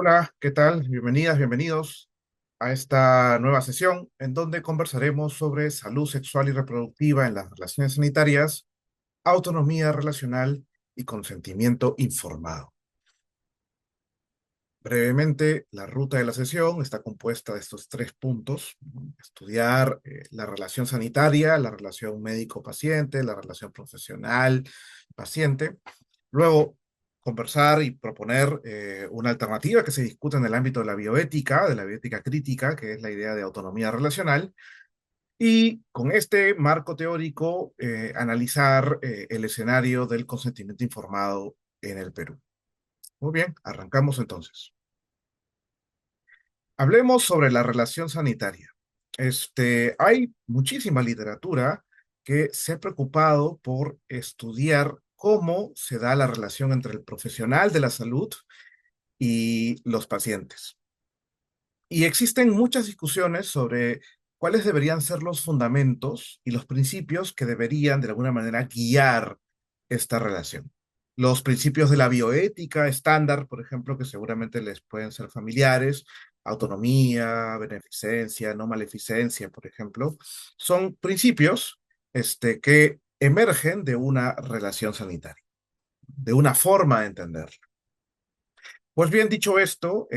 Hola, ¿qué tal? Bienvenidas, bienvenidos a esta nueva sesión en donde conversaremos sobre salud sexual y reproductiva en las relaciones sanitarias, autonomía relacional y consentimiento informado. Brevemente, la ruta de la sesión está compuesta de estos tres puntos, ¿no? Estudiar la relación sanitaria, la relación médico-paciente, la relación profesional-paciente. Luego, conversar y proponer una alternativa que se discute en el ámbito de la bioética crítica, que es la idea de autonomía relacional. Y con este marco teórico, analizar el escenario del consentimiento informado en el Perú. Muy bien, arrancamos entonces. Hablemos sobre la relación sanitaria. Hay muchísima literatura que se ha preocupado por estudiar cómo se da la relación entre el profesional de la salud y los pacientes. Y existen muchas discusiones sobre cuáles deberían ser los fundamentos y los principios que deberían de alguna manera guiar esta relación. Los principios de la bioética estándar, por ejemplo, que seguramente les pueden ser familiares, autonomía, beneficencia, no maleficencia, por ejemplo, son principios que emergen de una relación sanitaria, de una forma de entender. Pues bien, dicho esto,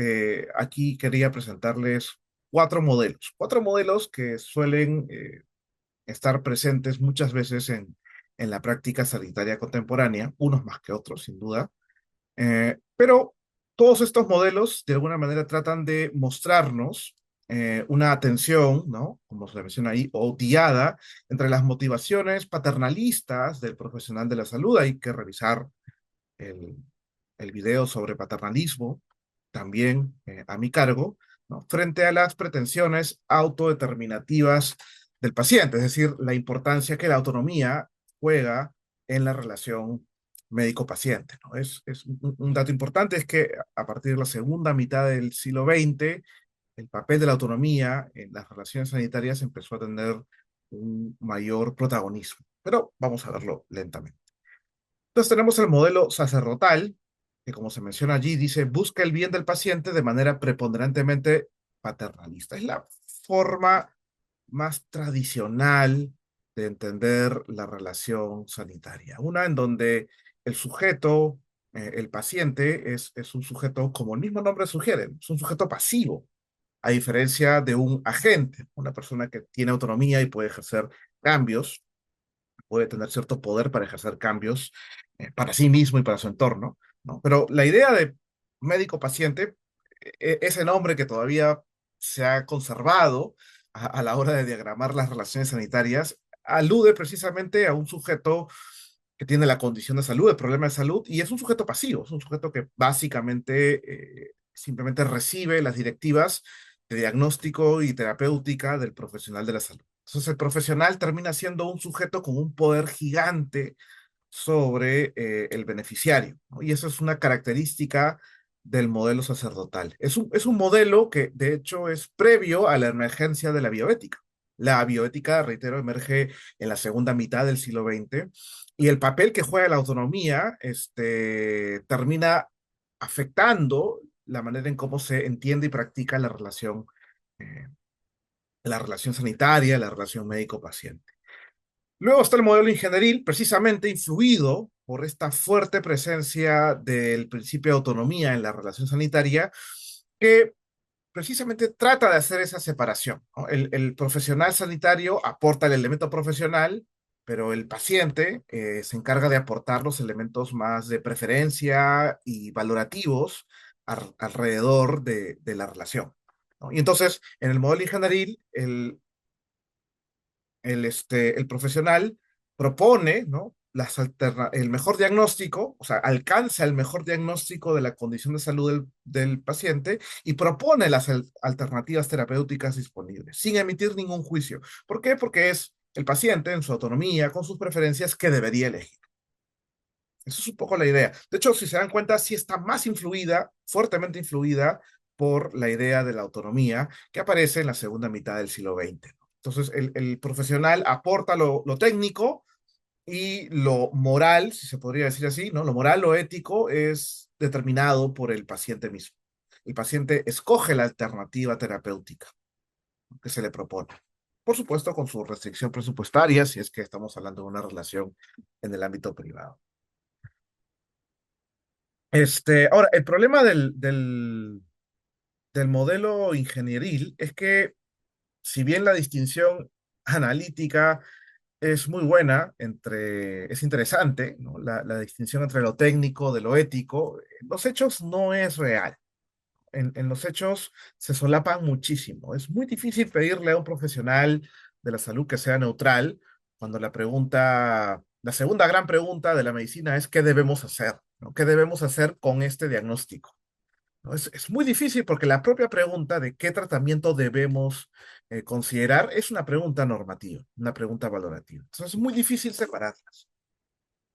aquí quería presentarles cuatro modelos que suelen estar presentes muchas veces en la práctica sanitaria contemporánea, unos más que otros, sin duda, pero todos estos modelos de alguna manera tratan de mostrarnos una atención, ¿no? Como se menciona ahí, o diada entre las motivaciones paternalistas del profesional de la salud. Hay que revisar el, el video sobre paternalismo, también a mi cargo, ¿no? Frente a las pretensiones autodeterminativas del paciente, es decir, la importancia que la autonomía juega en la relación médico-paciente, ¿no? Un dato importante es que a partir de la segunda mitad del siglo XX, el papel de la autonomía en las relaciones sanitarias empezó a tener un mayor protagonismo. Pero vamos a verlo lentamente. Entonces tenemos el modelo sacerdotal, que como se menciona allí, dice, busca el bien del paciente de manera preponderantemente paternalista. Es la forma más tradicional de entender la relación sanitaria. Una en donde el sujeto, el paciente, es un sujeto, como el mismo nombre sugiere, es un sujeto pasivo, a diferencia de un agente, una persona que tiene autonomía y puede ejercer cambios, puede tener cierto poder para ejercer cambios para sí mismo y para su entorno, ¿no? Pero la idea de médico-paciente, ese nombre que todavía se ha conservado a la hora de diagramar las relaciones sanitarias, alude precisamente a un sujeto que tiene la condición de salud, el problema de salud, y es un sujeto pasivo, es un sujeto que básicamente simplemente recibe las directivas de diagnóstico y terapéutica del profesional de la salud. Entonces el profesional termina siendo un sujeto con un poder gigante sobre el beneficiario, ¿no? Y eso es una característica del modelo sacerdotal. Es un modelo que de hecho es previo a la emergencia de la bioética. La bioética, reitero, emerge en la segunda mitad del siglo XX y el papel que juega la autonomía termina afectando la manera en cómo se entiende y practica eh, la relación sanitaria, la relación médico-paciente. Luego está el modelo ingenieril, precisamente influido por esta fuerte presencia del principio de autonomía en la relación sanitaria, que precisamente trata de hacer esa separación, ¿no? El profesional sanitario aporta el elemento profesional, pero el paciente se encarga de aportar los elementos más de preferencia y valorativos alrededor de la relación, ¿no? Y entonces, en el modelo ingenieril, el profesional propone, ¿no? El mejor diagnóstico, o sea, alcanza el mejor diagnóstico de la condición de salud del paciente y propone las alternativas terapéuticas disponibles, sin emitir ningún juicio. ¿Por qué? Porque es el paciente, en su autonomía, con sus preferencias, que debería elegir. Eso es un poco la idea. De hecho, si se dan cuenta, sí está más influida, fuertemente influida por la idea de la autonomía que aparece en la segunda mitad del siglo XX, ¿no? Entonces, el profesional aporta lo técnico y lo moral, si se podría decir así, ¿no? Lo moral, lo ético es determinado por el paciente mismo. el paciente escoge la alternativa terapéutica que se le propone. Por supuesto, con su restricción presupuestaria, si es que estamos hablando de una relación en el ámbito privado. Ahora, el problema del modelo ingenieril es que, si bien la distinción analítica es muy buena, es interesante, ¿no? La distinción entre lo técnico de lo ético, en los hechos no es real. En los hechos se solapan muchísimo. Es muy difícil pedirle a un profesional de la salud que sea neutral cuando la segunda gran pregunta de la medicina es ¿qué debemos hacer? ¿No? ¿Qué debemos hacer con este diagnóstico? ¿No? Es muy difícil porque la propia pregunta de qué tratamiento debemos considerar es una pregunta normativa, una pregunta valorativa. Entonces es muy difícil separarlas.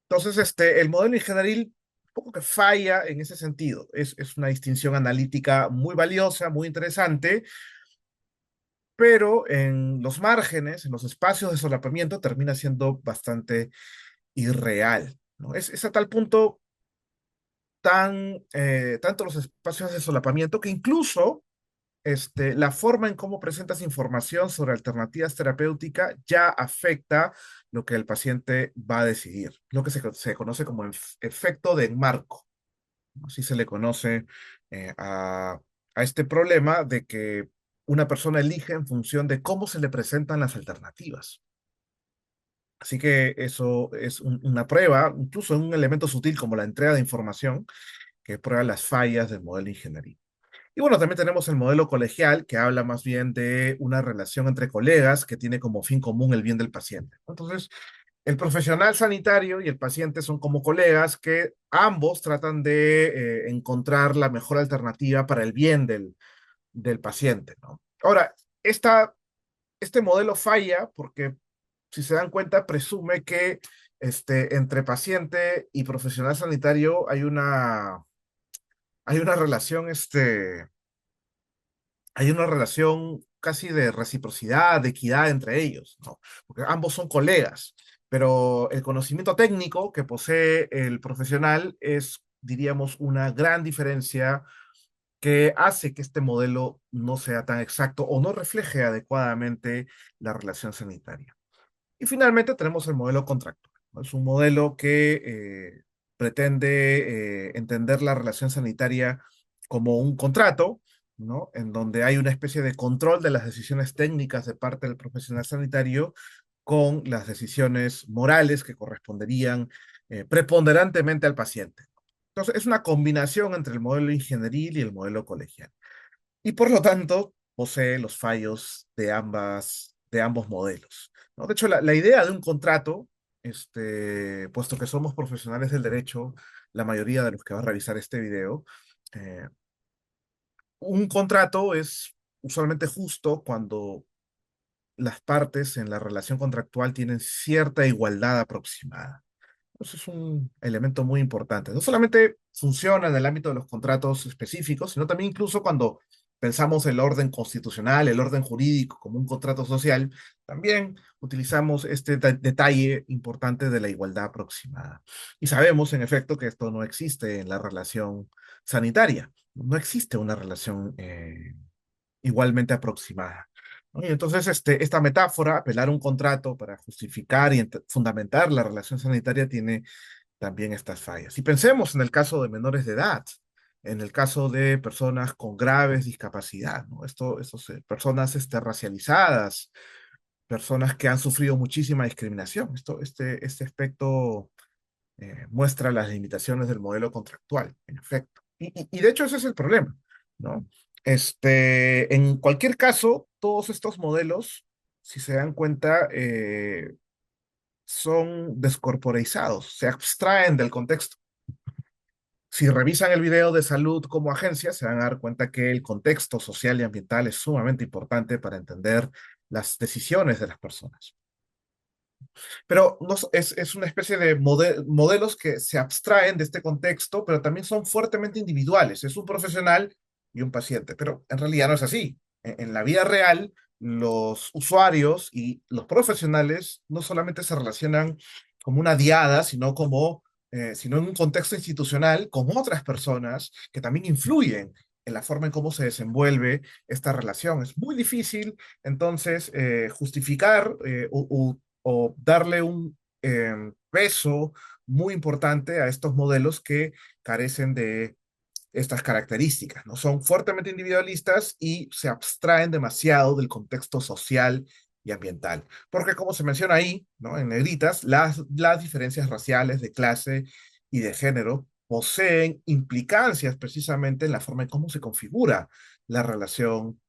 Entonces, el modelo ingenieril un poco que falla en ese sentido. Es una distinción analítica muy valiosa, muy interesante, pero en los márgenes, en los espacios de solapamiento, termina siendo bastante irreal, ¿no? Es a tal punto tanto los espacios de solapamiento que incluso la forma en cómo presentas información sobre alternativas terapéuticas ya afecta lo que el paciente va a decidir, lo que se conoce como efecto de enmarco. Así se le conoce a este problema de que una persona elige en función de cómo se le presentan las alternativas. Así que eso es una prueba, incluso en un elemento sutil como la entrega de información, que prueba las fallas del modelo ingeniería. Y bueno, también tenemos el modelo colegial, que habla más bien de una relación entre colegas que tiene como fin común el bien del paciente. Entonces, el profesional sanitario y el paciente son como colegas que ambos tratan de encontrar la mejor alternativa para el bien del paciente, ¿no? Ahora, este modelo falla porque, si se dan cuenta, presume que entre paciente y profesional sanitario hay una relación, hay una relación casi de reciprocidad, de equidad entre ellos, ¿no? Porque ambos son colegas, pero el conocimiento técnico que posee el profesional es, diríamos, una gran diferencia que hace que este modelo no sea tan exacto o no refleje adecuadamente la relación sanitaria. Y finalmente tenemos el modelo contractual, ¿no? Es un modelo que pretende entender la relación sanitaria como un contrato, ¿no? En donde hay una especie de control de las decisiones técnicas de parte del profesional sanitario con las decisiones morales que corresponderían preponderantemente al paciente. Entonces, es una combinación entre el modelo ingenieril y el modelo colegial. Y por lo tanto, posee los fallos de ambos modelos, ¿no? De hecho, la idea de un contrato, puesto que somos profesionales del derecho, la mayoría de los que va a revisar este video, eh, un contrato es usualmente justo cuando las partes en la relación contractual tienen cierta igualdad aproximada. Eso es un elemento muy importante. No solamente funciona en el ámbito de los contratos específicos, sino también incluso cuando pensamos el orden constitucional, el orden jurídico como un contrato social, también utilizamos este detalle importante de la igualdad aproximada. Y sabemos, en efecto, que esto no existe en la relación sanitaria. No existe una relación igualmente aproximada, ¿no? Y entonces, esta metáfora, apelar a un contrato para justificar y fundamentar la relación sanitaria, tiene también estas fallas. Y pensemos en el caso de menores de edad, en el caso de personas con graves discapacidad, ¿no? Personas racializadas, personas que han sufrido muchísima discriminación. Este aspecto muestra las limitaciones del modelo contractual, en efecto. Y de hecho ese es el problema, ¿no? En cualquier caso, todos estos modelos, si se dan cuenta, son descorporizados, se abstraen del contexto. Si revisan el video de salud como agencia, se van a dar cuenta que el contexto social y ambiental es sumamente importante para entender las decisiones de las personas. Pero no, es una especie de modelos que se abstraen de este contexto, pero también son fuertemente individuales. Es un profesional y un paciente, pero en realidad no es así. En la vida real, los usuarios y los profesionales no solamente se relacionan como una diada, sino en un contexto institucional con otras personas que también influyen en la forma en cómo se desenvuelve esta relación. Es muy difícil, entonces, justificar o darle un peso muy importante a estos modelos que carecen de estas características, ¿no? Son fuertemente individualistas y se abstraen demasiado del contexto social y ambiental. Porque como se menciona ahí, ¿no? En negritas, las diferencias raciales, de clase y de género poseen implicancias precisamente en la forma en cómo se configura la relación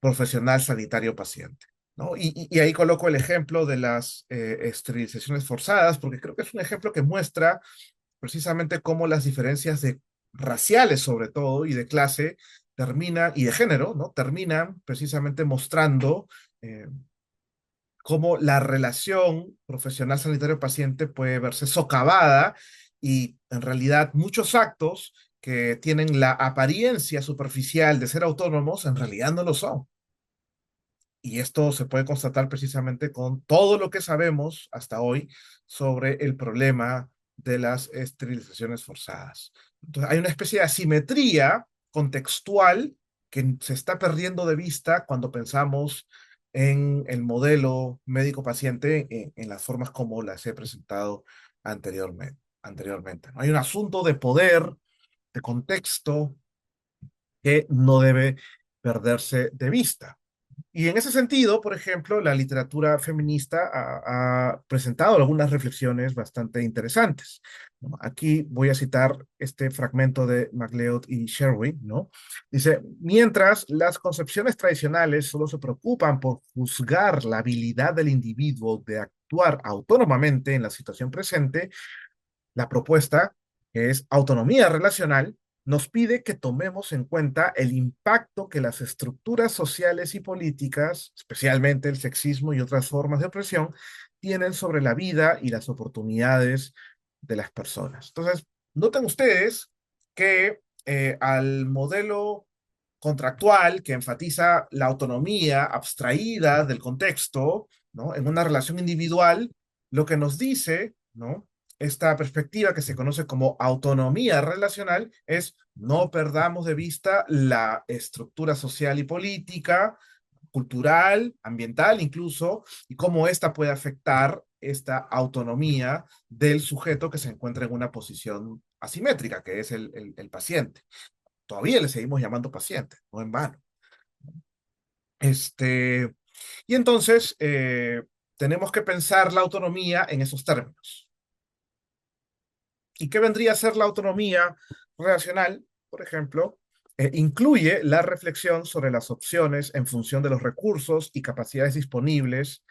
profesional sanitario-paciente. ¿No? Y ahí coloco el ejemplo de las esterilizaciones forzadas, porque creo que es un ejemplo que muestra precisamente cómo las diferencias de raciales sobre todo y de clase terminan, y de género, ¿no? Terminan precisamente mostrando cómo la relación profesional sanitario-paciente puede verse socavada y en realidad muchos actos que tienen la apariencia superficial de ser autónomos en realidad no lo son. Y esto se puede constatar precisamente con todo lo que sabemos hasta hoy sobre el problema de las esterilizaciones forzadas. Entonces, hay una especie de asimetría contextual que se está perdiendo de vista cuando pensamos en el modelo médico-paciente en las formas como las he presentado anteriormente. Hay un asunto de poder, de contexto, que no debe perderse de vista. Y en ese sentido, por ejemplo, la literatura feminista ha presentado algunas reflexiones bastante interesantes, ¿no? Aquí voy a citar este fragmento de MacLeod y Sherwin, ¿no? Dice, mientras las concepciones tradicionales solo se preocupan por juzgar la habilidad del individuo de actuar autónomamente en la situación presente, la propuesta, que es autonomía relacional, nos pide que tomemos en cuenta el impacto que las estructuras sociales y políticas, especialmente el sexismo y otras formas de opresión, tienen sobre la vida y las oportunidades de las personas. Entonces, noten ustedes que al modelo contractual que enfatiza la autonomía abstraída del contexto, ¿no? En una relación individual, lo que nos dice, ¿no? Esta perspectiva que se conoce como autonomía relacional es no perdamos de vista la estructura social y política, cultural, ambiental incluso, y cómo esta puede afectar esta autonomía del sujeto que se encuentra en una posición asimétrica, que es el paciente. Todavía le seguimos llamando paciente, no en vano. Este, y entonces tenemos que pensar la autonomía en esos términos. ¿Y qué vendría a ser la autonomía relacional? Por ejemplo, incluye la reflexión sobre las opciones en función de los recursos y capacidades disponibles,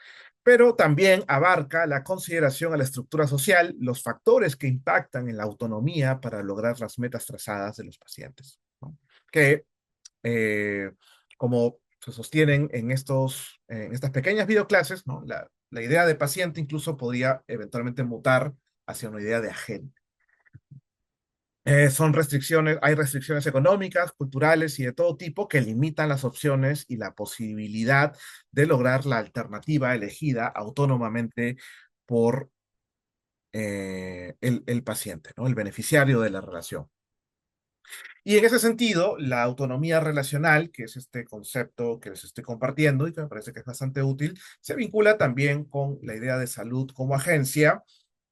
pero también abarca la consideración a la estructura social, los factores que impactan en la autonomía para lograr las metas trazadas de los pacientes, ¿no? Que eh, como se sostienen en estas pequeñas videoclases, ¿no? La idea de paciente incluso podría eventualmente mutar hacia una idea de agente. Hay restricciones económicas, culturales y de todo tipo que limitan las opciones y la posibilidad de lograr la alternativa elegida autónomamente por el paciente, ¿no? El beneficiario de la relación. Y en ese sentido, la autonomía relacional, que es este concepto que les estoy compartiendo y que me parece que es bastante útil, se vincula también con la idea de salud como agencia,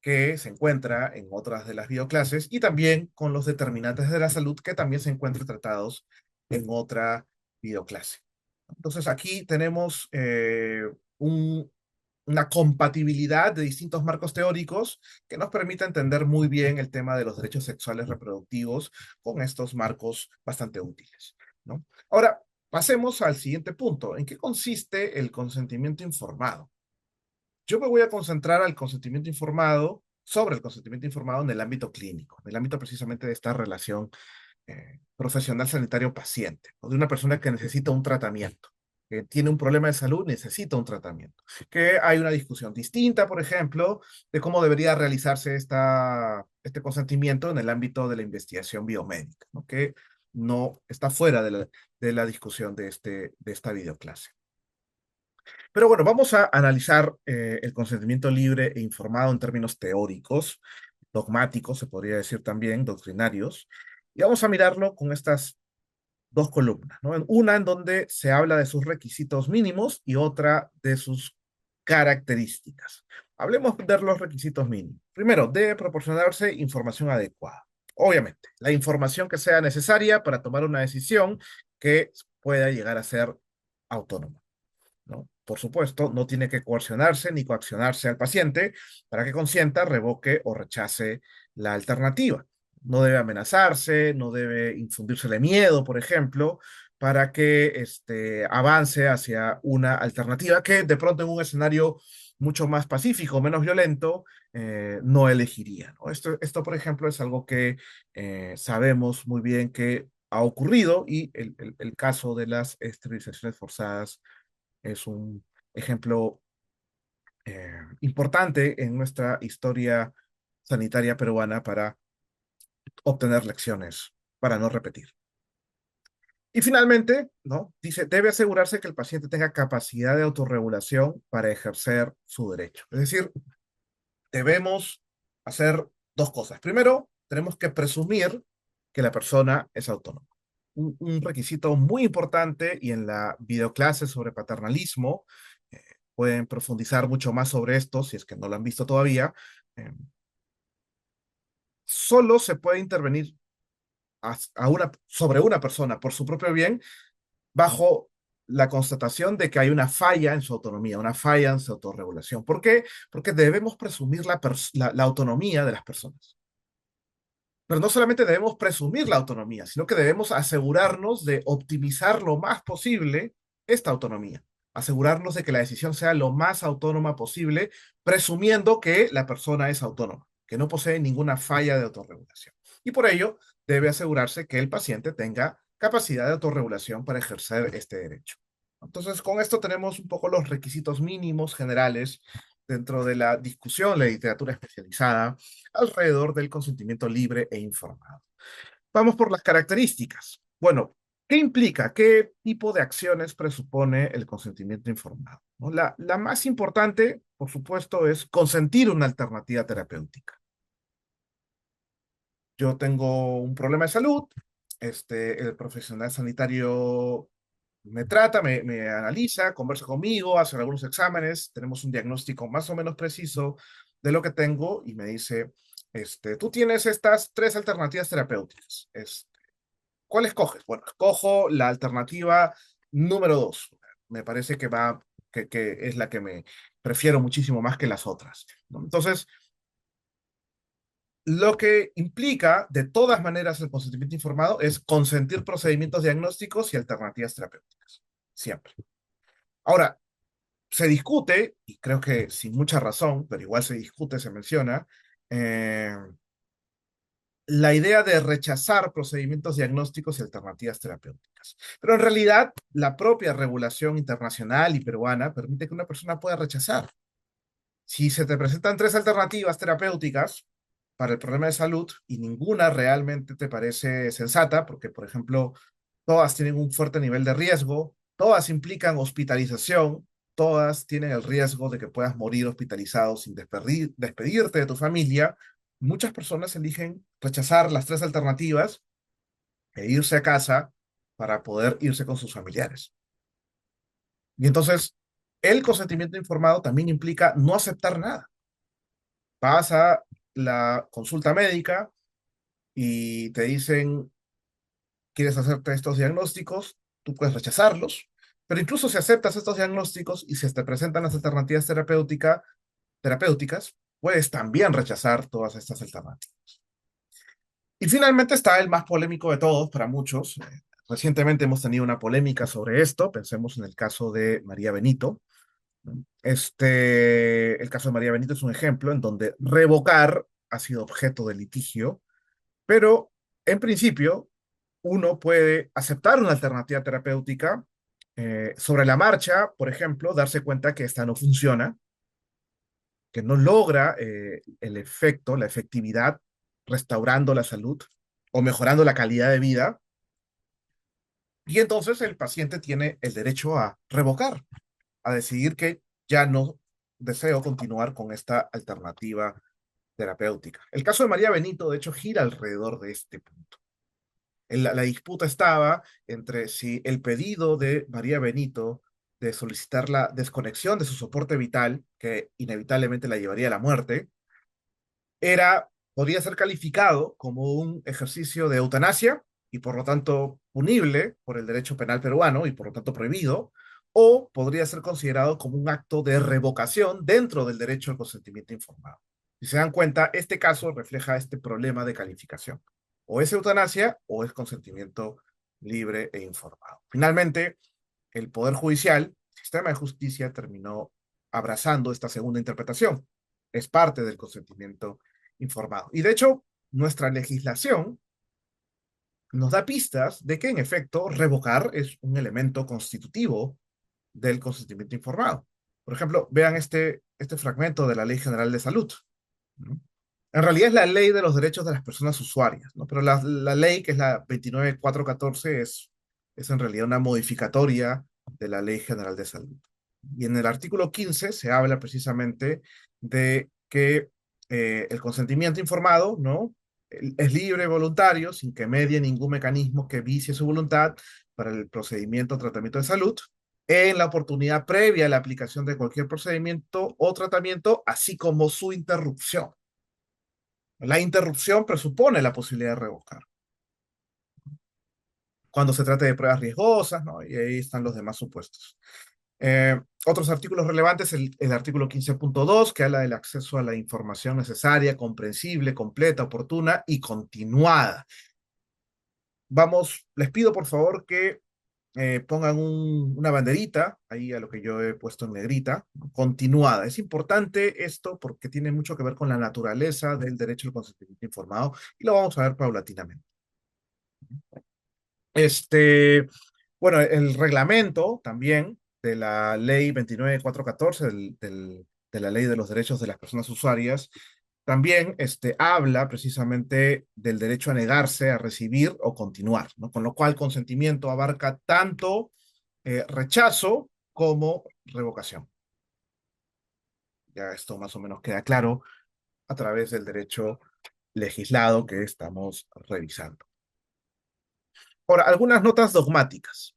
que se encuentra en otras de las bioclases, y también con los determinantes de la salud, que también se encuentran tratados en otra bioclase. Entonces aquí tenemos un, una compatibilidad de distintos marcos teóricos que nos permite entender muy bien el tema de los derechos sexuales reproductivos con estos marcos bastante útiles, ¿no? Ahora, pasemos al siguiente punto. ¿En qué consiste el consentimiento informado? Yo me voy a concentrar sobre el consentimiento informado en el ámbito clínico, en el ámbito precisamente de esta relación profesional sanitario-paciente, o de una persona que necesita un tratamiento, que tiene un problema de salud, necesita un tratamiento. Que hay una discusión distinta, por ejemplo, de cómo debería realizarse este consentimiento en el ámbito de la investigación biomédica, ¿no? Que no está fuera de la discusión de esta videoclase. Pero bueno, vamos a analizar el consentimiento libre e informado en términos teóricos, dogmáticos, se podría decir también, doctrinarios, y vamos a mirarlo con estas dos columnas, ¿no? Una en donde se habla de sus requisitos mínimos y otra de sus características. Hablemos de los requisitos mínimos. Primero, debe proporcionarse información adecuada. Obviamente, la información que sea necesaria para tomar una decisión que pueda llegar a ser autónoma, ¿no? Por supuesto, no tiene que coercionarse ni coaccionarse al paciente para que consienta, revoque o rechace la alternativa. No debe amenazarse, no debe infundírsele miedo, por ejemplo, para que avance hacia una alternativa que de pronto en un escenario mucho más pacífico, menos violento, no elegiría, ¿no? Esto, por ejemplo, es algo que sabemos muy bien que ha ocurrido y el caso de las esterilizaciones forzadas es un ejemplo importante en nuestra historia sanitaria peruana para obtener lecciones, para no repetir. Y finalmente, ¿no? Dice, debe asegurarse que el paciente tenga capacidad de autorregulación para ejercer su derecho. Es decir, debemos hacer dos cosas. Primero, tenemos que presumir que la persona es autónoma. Un requisito muy importante y en la videoclase sobre paternalismo pueden profundizar mucho más sobre esto si es que no lo han visto todavía. eh, Solo se puede intervenir sobre una persona por su propio bien bajo la constatación de que hay una falla en su autonomía, una falla en su autorregulación. ¿Por qué? Porque debemos presumir la autonomía de las personas. Pero no solamente debemos presumir la autonomía, sino que debemos asegurarnos de optimizar lo más posible esta autonomía. Asegurarnos de que la decisión sea lo más autónoma posible, presumiendo que la persona es autónoma, que no posee ninguna falla de autorregulación. Y por ello, debe asegurarse que el paciente tenga capacidad de autorregulación para ejercer este derecho. Entonces, con esto tenemos un poco los requisitos mínimos generales dentro de la discusión, la literatura especializada alrededor del consentimiento libre e informado. Vamos por las características. Bueno, ¿qué implica? ¿Qué tipo de acciones presupone el consentimiento informado? ¿No? La más importante, por supuesto, es consentir una alternativa terapéutica. Yo tengo un problema de salud, el profesional sanitario me trata, me analiza, conversa conmigo, hace algunos exámenes, tenemos un diagnóstico más o menos preciso de lo que tengo y me dice, tú tienes estas tres alternativas terapéuticas. ¿Cuál escoges? Bueno, escojo la alternativa número dos. Me parece que es la que me prefiero muchísimo más que las otras, ¿no? Entonces, lo que implica, de todas maneras, el consentimiento informado es consentir procedimientos diagnósticos y alternativas terapéuticas. Siempre. Ahora, se discute, y creo que sin mucha razón, pero igual se discute, se menciona, eh, la idea de rechazar procedimientos diagnósticos y alternativas terapéuticas. Pero en realidad, la propia regulación internacional y peruana permite que una persona pueda rechazar. Si se te presentan tres alternativas terapéuticas para el problema de salud y ninguna realmente te parece sensata, porque, por ejemplo, todas tienen un fuerte nivel de riesgo, todas implican hospitalización, todas tienen el riesgo de que puedas morir hospitalizado sin despedirte de tu familia, muchas personas eligen rechazar las tres alternativas e irse a casa para poder irse con sus familiares. Y entonces, el consentimiento informado también implica no aceptar nada. Vas a la consulta médica y te dicen, ¿quieres hacerte estos diagnósticos? Tú puedes rechazarlos, pero incluso si aceptas estos diagnósticos y si te presentan las alternativas terapéuticas, puedes también rechazar todas estas alternativas. Y finalmente está el más polémico de todos para muchos. Recientemente hemos tenido una polémica sobre esto, pensemos en el caso de María Benito. El caso de María Benito es un ejemplo en donde revocar ha sido objeto de litigio, pero en principio uno puede aceptar una alternativa terapéutica sobre la marcha, por ejemplo, darse cuenta que esta no funciona, que no logra el efecto, la efectividad, restaurando la salud o mejorando la calidad de vida, y entonces el paciente tiene el derecho a revocar, a decidir que ya no deseo continuar con esta alternativa terapéutica. El caso de María Benito, de hecho, gira alrededor de este punto. La disputa estaba entre si el pedido de María Benito de solicitar la desconexión de su soporte vital, que inevitablemente la llevaría a la muerte, podría ser calificado como un ejercicio de eutanasia y por lo tanto punible por el derecho penal peruano y por lo tanto prohibido, o podría ser considerado como un acto de revocación dentro del derecho al consentimiento informado. Si se dan cuenta, este caso refleja este problema de calificación. O es eutanasia o es consentimiento libre e informado. Finalmente, el Poder Judicial, el sistema de justicia, terminó abrazando esta segunda interpretación. Es parte del consentimiento informado. Y de hecho, nuestra legislación nos da pistas de que en efecto revocar es un elemento constitutivo del consentimiento informado. Por ejemplo, vean este fragmento de la Ley General de Salud, ¿no? En realidad es la ley de los derechos de las personas usuarias, ¿no? Pero la ley, que es la 29414, es en realidad una modificatoria de la Ley General de Salud. Y en el artículo 15 se habla precisamente de que el consentimiento informado, ¿no? Es libre, voluntario, sin que medie ningún mecanismo que vicie su voluntad para el procedimiento o tratamiento de salud, en la oportunidad previa a la aplicación de cualquier procedimiento o tratamiento, así como su interrupción. La interrupción presupone la posibilidad de revocar. Cuando se trate de pruebas riesgosas, ¿no? Y ahí están los demás supuestos. Otros artículos relevantes, el artículo 15.2, que habla del acceso a la información necesaria, comprensible, completa, oportuna y continuada. Vamos, les pido por favor que pongan una banderita, ahí a lo que yo he puesto en negrita, ¿no? Continuada. Es importante esto porque tiene mucho que ver con la naturaleza del derecho al consentimiento informado y lo vamos a ver paulatinamente. Este, bueno, el reglamento también de la ley 29414, de la ley de los derechos de las personas usuarias, también habla precisamente del derecho a negarse, a recibir o continuar, ¿no? Con lo cual consentimiento abarca tanto rechazo como revocación. Ya esto más o menos queda claro a través del derecho legislado que estamos revisando. Ahora, algunas notas dogmáticas.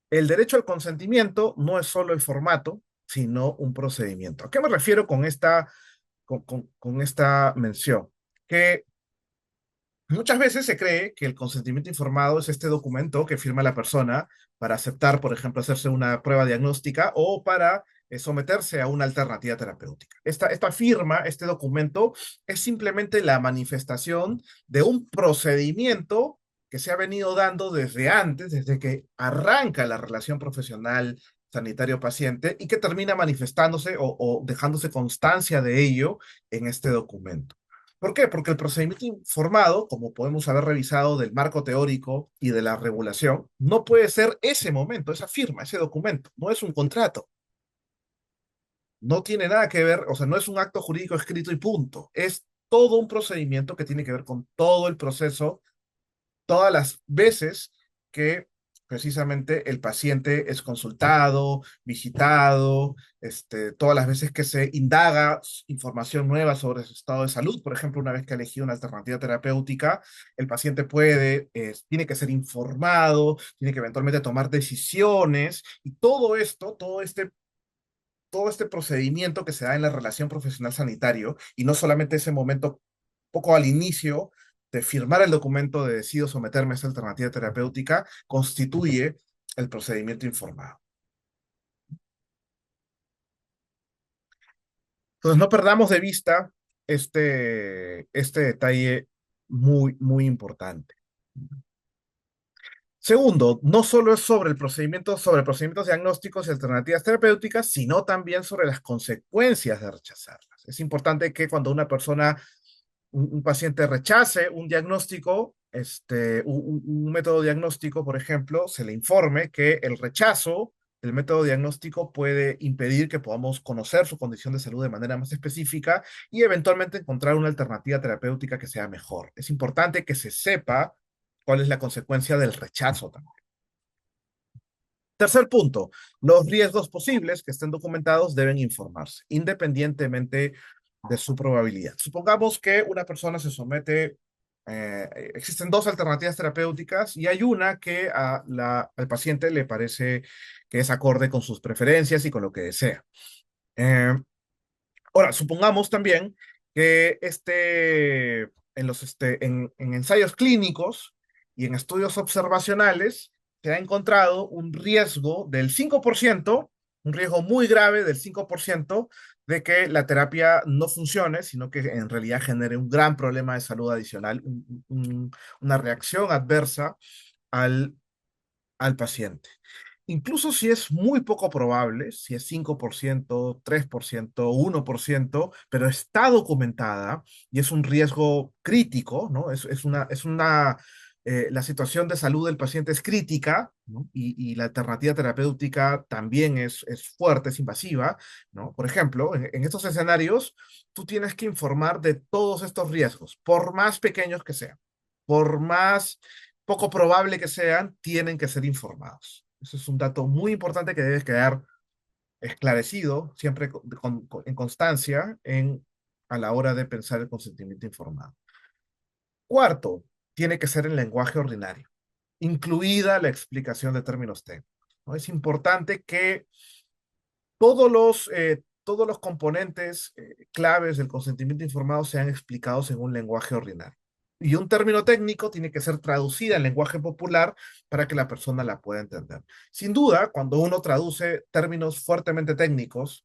El derecho al consentimiento no es solo el formato, sino un procedimiento. ¿A qué me refiero con esta mención? Que muchas veces se cree que el consentimiento informado es este documento que firma la persona para aceptar, por ejemplo, hacerse una prueba diagnóstica o para someterse a una alternativa terapéutica. Esta firma, este documento, es simplemente la manifestación de un procedimiento que se ha venido dando desde antes, desde que arranca la relación profesional sanitario-paciente y que termina manifestándose o dejándose constancia de ello en este documento. ¿Por qué? Porque el procedimiento informado, como podemos haber revisado del marco teórico y de la regulación, no puede ser ese momento, esa firma, ese documento, no es un contrato, no tiene nada que ver, o sea, no es un acto jurídico escrito y punto, es todo un procedimiento que tiene que ver con todo el proceso, todas las veces que precisamente el paciente es consultado, visitado, todas las veces que se indaga información nueva sobre su estado de salud. Por ejemplo, una vez que ha elegido una alternativa terapéutica, el paciente tiene que ser informado, tiene que eventualmente tomar decisiones y todo esto, todo este procedimiento que se da en la relación profesional sanitario y no solamente ese momento poco al inicio de firmar el documento de decido someterme a esa alternativa terapéutica, constituye el procedimiento informado. Entonces, no perdamos de vista este detalle muy, muy importante. Segundo, no solo es sobre procedimientos diagnósticos y alternativas terapéuticas, sino también sobre las consecuencias de rechazarlas. Es importante que cuando una persona, un paciente rechace un diagnóstico, un método diagnóstico, por ejemplo, se le informe que el rechazo del método diagnóstico puede impedir que podamos conocer su condición de salud de manera más específica y eventualmente encontrar una alternativa terapéutica que sea mejor. Es importante que se sepa cuál es la consecuencia del rechazo también. Tercer punto, los riesgos posibles que estén documentados deben informarse, independientemente de su probabilidad. Supongamos que una persona se somete Existen dos alternativas terapéuticas y hay una que al paciente le parece que es acorde con sus preferencias y con lo que desea. Eh, Ahora, supongamos también que en ensayos clínicos y en estudios observacionales se ha encontrado un riesgo del 5%, un riesgo muy grave del 5% de que la terapia no funcione, sino que en realidad genere un gran problema de salud adicional, una reacción adversa al al paciente. Incluso si es muy poco probable, si es 5%, 3%, 1%, pero está documentada y es un riesgo crítico, ¿no? La situación de salud del paciente es crítica, ¿no? Y la alternativa terapéutica también es fuerte, es invasiva, ¿no? Por ejemplo, en estos escenarios, tú tienes que informar de todos estos riesgos, por más pequeños que sean, por más poco probable que sean, tienen que ser informados. Eso es un dato muy importante que debe quedar esclarecido siempre en constancia a la hora de pensar el consentimiento informado. Cuarto, tiene que ser en lenguaje ordinario, incluida la explicación de términos técnicos, ¿no? Es importante que todos los componentes claves del consentimiento informado sean explicados en un lenguaje ordinario. Y un término técnico tiene que ser traducida en lenguaje popular para que la persona la pueda entender. Sin duda, cuando uno traduce términos fuertemente técnicos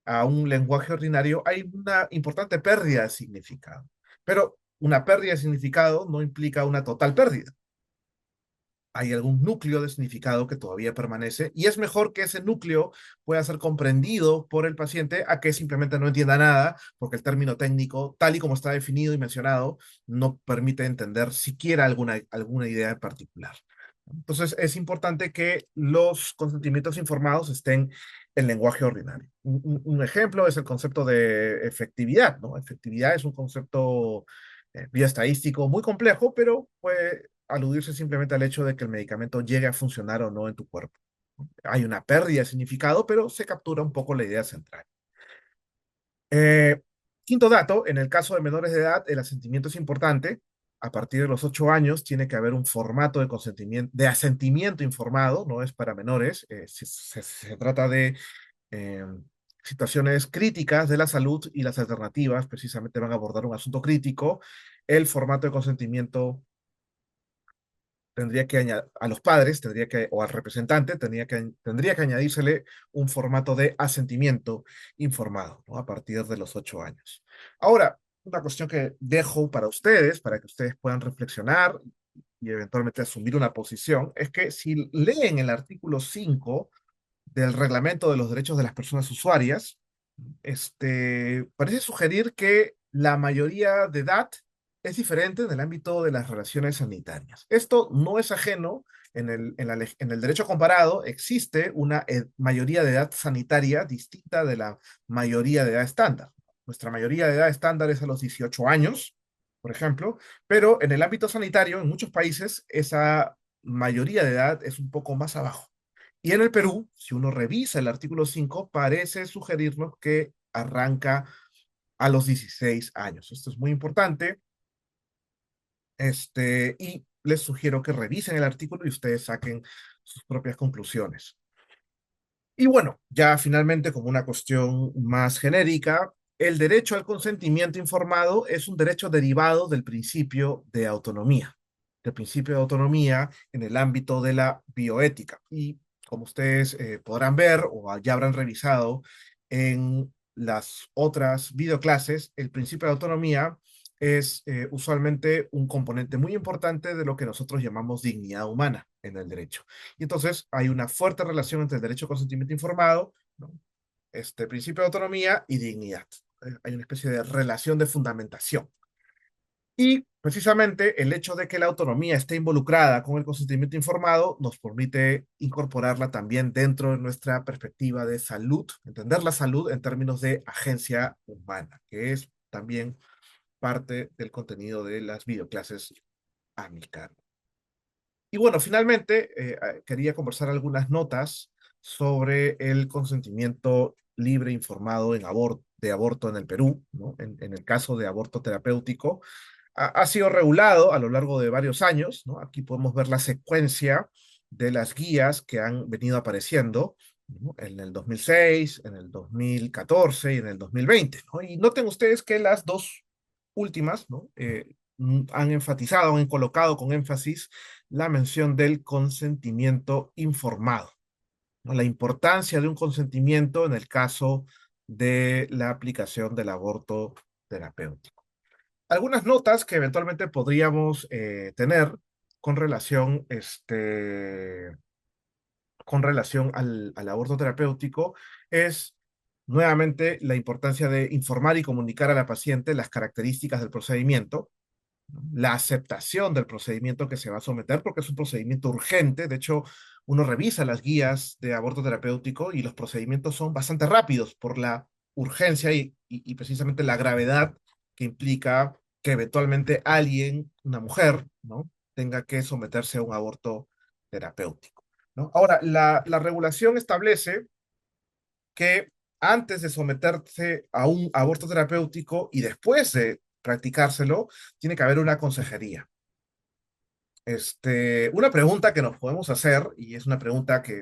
a un lenguaje ordinario, hay una importante pérdida de significado. Pero una pérdida de significado no implica una total pérdida. Hay algún núcleo de significado que todavía permanece y es mejor que ese núcleo pueda ser comprendido por el paciente a que simplemente no entienda nada, porque el término técnico, tal y como está definido y mencionado, no permite entender siquiera alguna idea en particular. Entonces, es importante que los consentimientos informados estén en lenguaje ordinario. Un ejemplo es el concepto de efectividad, ¿no? Efectividad es un concepto bioestadístico muy complejo, pero puede aludirse simplemente al hecho de que el medicamento llegue a funcionar o no en tu cuerpo. Hay una pérdida de significado, pero se captura un poco la idea central. Eh, Quinto dato, en el caso de menores de edad, el asentimiento es importante. A partir de los 8 años tiene que haber un formato de consentimiento, de asentimiento informado, no es para menores. Se trata de eh, situaciones críticas de la salud y las alternativas precisamente van a abordar un asunto crítico. El formato de consentimiento tendría que añadir a los padres, o al representante, tendría que añadírsele un formato de asentimiento informado, ¿no? A partir de los 8 años. Ahora, una cuestión que dejo para ustedes, para que ustedes puedan reflexionar y eventualmente asumir una posición, es que si leen el artículo 5 del Reglamento de los Derechos de las Personas Usuarias, parece sugerir que la mayoría de edad es diferente en el ámbito de las relaciones sanitarias. Esto no es ajeno en el derecho comparado, existe una mayoría de edad sanitaria distinta de la mayoría de edad estándar. Nuestra mayoría de edad estándar es a los 18 años, por ejemplo, pero en el ámbito sanitario, en muchos países, esa mayoría de edad es un poco más abajo. Y en el Perú, si uno revisa el artículo 5, parece sugerirnos que arranca a los 16 años. Esto es muy importante. Y les sugiero que revisen el artículo y ustedes saquen sus propias conclusiones. Y bueno, ya finalmente, como una cuestión más genérica, el derecho al consentimiento informado es un derecho derivado del principio de autonomía, del principio de autonomía en el ámbito de la bioética. Y como ustedes podrán ver o ya habrán revisado en las otras videoclases, el principio de autonomía es usualmente un componente muy importante de lo que nosotros llamamos dignidad humana en el derecho. Y entonces hay una fuerte relación entre el derecho a consentimiento informado, ¿no? Este principio de autonomía y dignidad. Hay una especie de relación de fundamentación. Y precisamente el hecho de que la autonomía esté involucrada con el consentimiento informado nos permite incorporarla también dentro de nuestra perspectiva de salud, entender la salud en términos de agencia humana, que es también parte del contenido de las videoclases a mi cargo. Y bueno, finalmente quería conversar algunas notas sobre el consentimiento libre informado de aborto en el Perú, ¿no? En el caso de aborto terapéutico, ha sido regulado a lo largo de varios años, ¿no? Aquí podemos ver la secuencia de las guías que han venido apareciendo, ¿no? En el 2006, en el 2014 y en el 2020, ¿no? Y noten ustedes que las dos últimas, ¿no? Han enfatizado, han colocado con énfasis la mención del consentimiento informado, ¿no? La importancia de un consentimiento en el caso de la aplicación del aborto terapéutico. Algunas notas que eventualmente podríamos tener con relación, con relación al aborto terapéutico es nuevamente la importancia de informar y comunicar a la paciente las características del procedimiento, la aceptación del procedimiento que se va a someter, porque es un procedimiento urgente. De hecho, uno revisa las guías de aborto terapéutico y los procedimientos son bastante rápidos por la urgencia y precisamente la gravedad que implica que eventualmente alguien, una mujer, ¿no? tenga que someterse a un aborto terapéutico, ¿no? Ahora, la regulación establece que antes de someterse a un aborto terapéutico y después de practicárselo, tiene que haber una consejería. Una pregunta que nos podemos hacer, y es una pregunta que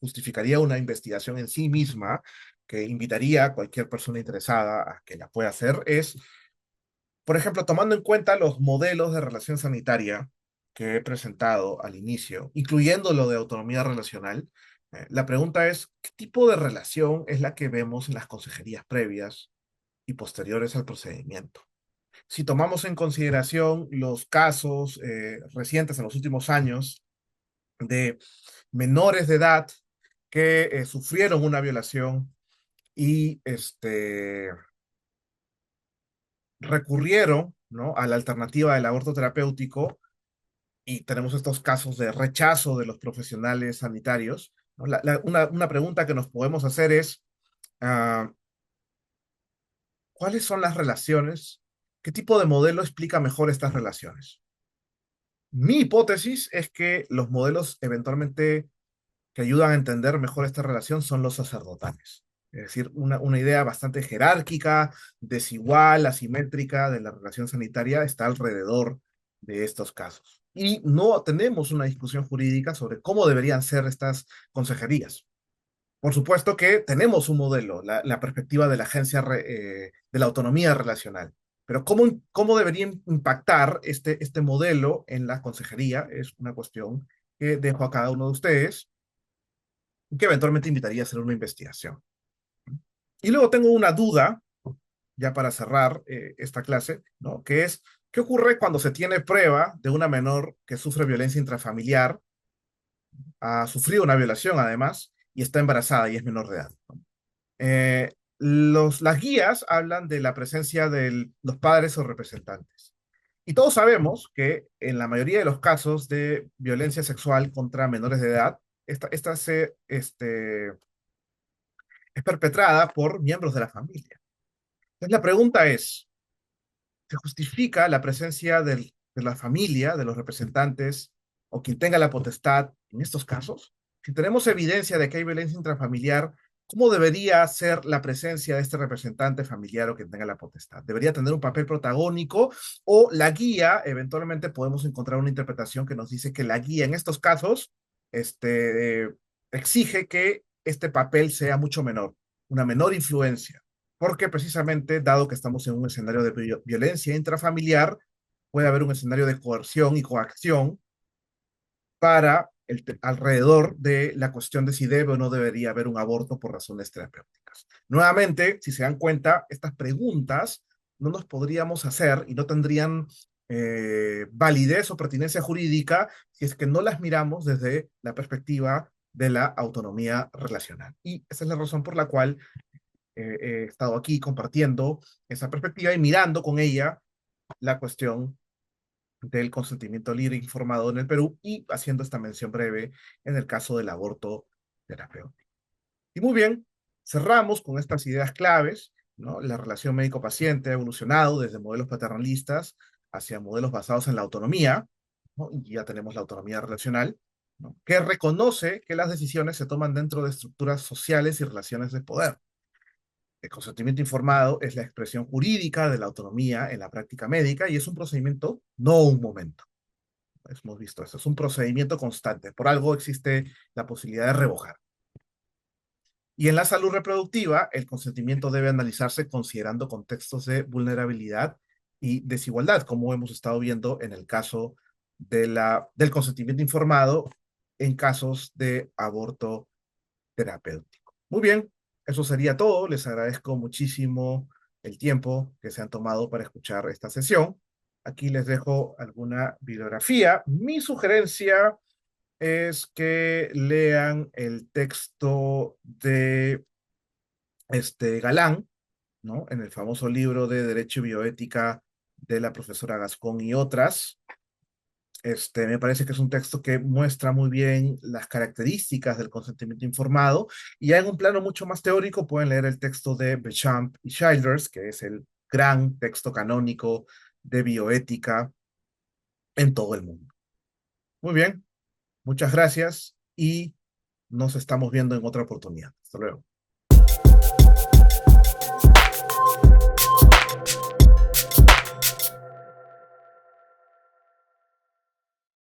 justificaría una investigación en sí misma, que invitaría a cualquier persona interesada a que la pueda hacer, es, por ejemplo, tomando en cuenta los modelos de relación sanitaria que he presentado al inicio, incluyendo lo de autonomía relacional, la pregunta es, ¿qué tipo de relación es la que vemos en las consejerías previas y posteriores al procedimiento? Si tomamos en consideración los casos recientes en los últimos años de menores de edad que sufrieron una violación y recurrieron, ¿no? a la alternativa del aborto terapéutico, y tenemos estos casos de rechazo de los profesionales sanitarios, ¿no? Una pregunta que nos podemos hacer es, ah, ¿cuáles son las relaciones? ¿Qué tipo de modelo explica mejor estas relaciones? Mi hipótesis es que los modelos eventualmente que ayudan a entender mejor esta relación son los sacerdotales. Es decir, una idea bastante jerárquica, desigual, asimétrica de la relación sanitaria está alrededor de estos casos. Y no tenemos una discusión jurídica sobre cómo deberían ser estas consejerías. Por supuesto que tenemos un modelo, la perspectiva de la agencia de la autonomía relacional, pero cómo debería impactar este modelo en la consejería es una cuestión que dejo a cada uno de ustedes, que eventualmente invitaría a hacer una investigación. Y luego tengo una duda, ya para cerrar esta clase, ¿no? Que es, ¿qué ocurre cuando se tiene prueba de una menor que sufre violencia intrafamiliar, ha sufrido una violación además, y está embarazada y es menor de edad? Las guías hablan de la presencia de los padres o representantes. Y todos sabemos que en la mayoría de los casos de violencia sexual contra menores de edad, es perpetrada por miembros de la familia. Entonces la pregunta es, ¿se justifica la presencia de la familia, de los representantes o quien tenga la potestad en estos casos? Si tenemos evidencia de que hay violencia intrafamiliar, ¿cómo debería ser la presencia de este representante familiar o quien tenga la potestad? ¿Debería tener un papel protagónico o la guía? Eventualmente podemos encontrar una interpretación que nos dice que la guía en estos casos este, exige que este papel sea mucho menor, una menor influencia, porque precisamente, dado que estamos en un escenario de violencia intrafamiliar, puede haber un escenario de coerción y coacción para alrededor de la cuestión de si debe o no debería haber un aborto por razones terapéuticas. Nuevamente, si se dan cuenta, estas preguntas no nos podríamos hacer y no tendrían validez o pertinencia jurídica si es que no las miramos desde la perspectiva de la autonomía relacional. Y esa es la razón por la cual he estado aquí compartiendo esa perspectiva y mirando con ella la cuestión del consentimiento libre e informado en el Perú y haciendo esta mención breve en el caso del aborto terapéutico. Y muy bien, cerramos con estas ideas claves, ¿no? La relación médico-paciente ha evolucionado desde modelos paternalistas hacia modelos basados en la autonomía, ¿no? Y ya tenemos la autonomía relacional, ¿no? Que reconoce que las decisiones se toman dentro de estructuras sociales y relaciones de poder. El consentimiento informado es la expresión jurídica de la autonomía en la práctica médica y es un procedimiento, no un momento. Hemos visto eso, es un procedimiento constante. Por algo existe la posibilidad de revocar. Y en la salud reproductiva, el consentimiento debe analizarse considerando contextos de vulnerabilidad y desigualdad, como hemos estado viendo en el caso del consentimiento informado en casos de aborto terapéutico. Muy bien, eso sería todo. Les agradezco muchísimo el tiempo que se han tomado para escuchar esta sesión. Aquí les dejo alguna bibliografía. Mi sugerencia es que lean el texto de Galán, ¿no? En el famoso libro de Derecho y Bioética de la profesora Gascón y otras. Me parece que es un texto que muestra muy bien las características del consentimiento informado, y ya en un plano mucho más teórico pueden leer el texto de Béchamp y Childers, que es el gran texto canónico de bioética en todo el mundo. Muy bien, muchas gracias y nos estamos viendo en otra oportunidad. Hasta luego.